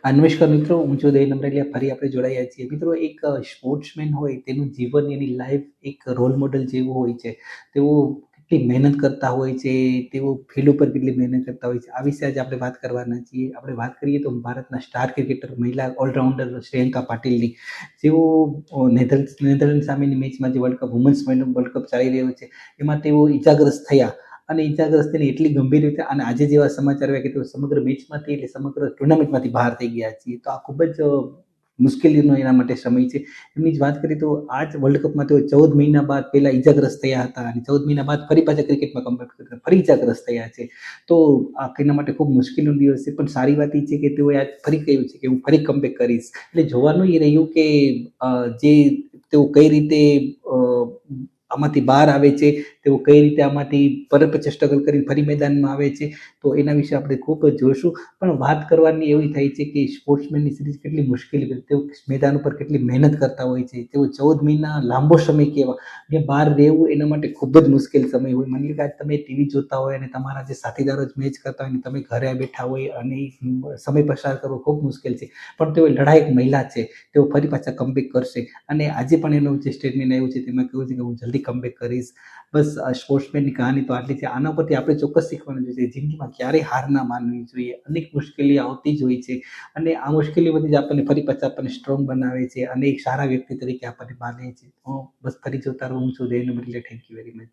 નમસ્કાર મિત્રો, હું છું દયાનંદ નમરેલિયા. ફરી આપણે જોડાયા છીએ. મિત્રો, એક સ્પોર્ટ્સમેન હોય તેનું જીવન, એની લાઈફ એક રોલ મોડલ જેવું હોય છે. તેઓ કેટલી મહેનત કરતા હોય છે, તેઓ ફિલ્ડ ઉપર કેટલી મહેનત કરતા હોય છે, આ વિશે આજે આપણે વાત કરવાના છીએ. આપણે વાત કરીએ તો ભારતના સ્ટાર ક્રિકેટર, મહિલા ઓલરાઉન્ડર શ્રેયંકા પાટીલની, જેઓ નેધરલેન્ડ સામેની મેચમાં જે world cup women's world cup ચાલી રહ્યો છે એમાં તેઓ ઈજાગ્રસ્ત થયા. અને ઈજાગ્રસ્તીને એટલી ગંભીર રીતે, અને આજે જેવા સમાચાર આવ્યા કે તેઓ સમગ્ર મેચમાંથી, એટલે સમગ્ર ટુર્નામેન્ટમાંથી બહાર થઈ ગયા છે. તો આ ખૂબ જ મુશ્કેલીનો એના માટે સમય છે. એમની જ વાત કરીએ તો આ જ વર્લ્ડ કપમાં તેઓ 14 મહિના બાદ પહેલા ઈજાગ્રસ્ત થયા હતા, અને 14 મહિના બાદ ફરી પાછા ક્રિકેટમાં કમબેક કર્યું, ફરી ઈજાગ્રસ્ત થયા છે. તો આ એના માટે ખૂબ મુશ્કેલીનો દિવસ છે. પણ સારી વાત એ છે કે તેઓએ આજ ફરી કહ્યું છે કે હું ફરી કમબેક કરીશ. એટલે જોવાનું એ રહ્યું કે જે તેઓ કઈ રીતે આમાંથી બહાર આવે છે, તેઓ કઈ રીતે આમાંથી પછી સ્ટ્રગલ કરીને ફરી મેદાનમાં આવે છે. તો એના વિશે આપણે ખૂબ જ જોઈશું. પણ વાત કરવાની એવી થાય છે કે સ્પોર્ટ્સમેનની સિરીઝ કેટલી મુશ્કેલી, તેઓ મેદાન ઉપર કેટલી મહેનત કરતા હોય છે. તેઓ 14 મહિના લાંબો સમય કહેવા, અને બહાર રહેવું એના માટે ખૂબ જ મુશ્કેલ સમય હોય. માની લો કે આજ તમે ટીવી જોતા હોય અને તમારા જે સાથીદારો જ મેચ કરતા હોય અને તમે ઘરે બેઠા હોય, અને સમય પસાર કરવો ખૂબ મુશ્કેલ છે. પણ તેઓ લડાયક મહિલા છે, તેઓ ફરી પાછા કમબેક કરશે. અને આજે પણ એનું જે સ્ટેટમેન્ટ આવ્યું છે તેમાં કહ્યું છે કે હું જલ્દી કમબેક કરીશ. બસ આ સ્પોર્ટ્સમેનની કહાની તો આટલી છે. આના પરથી આપણે ચોક્કસ શીખવાનું જોઈએ, જિંદગીમાં ક્યારેય હાર ના માનવી જોઈએ. અનેક મુશ્કેલી આવતી જ હોય છે, અને આ મુશ્કેલીમાંથી જ આપણને ફરી પાછા આપણને સ્ટ્રોંગ બનાવે છે, અને એક સારા વ્યક્તિ તરીકે આપણને બાંધે છે. હું બસ ફરી જોતા રહું છું. Thank you very much.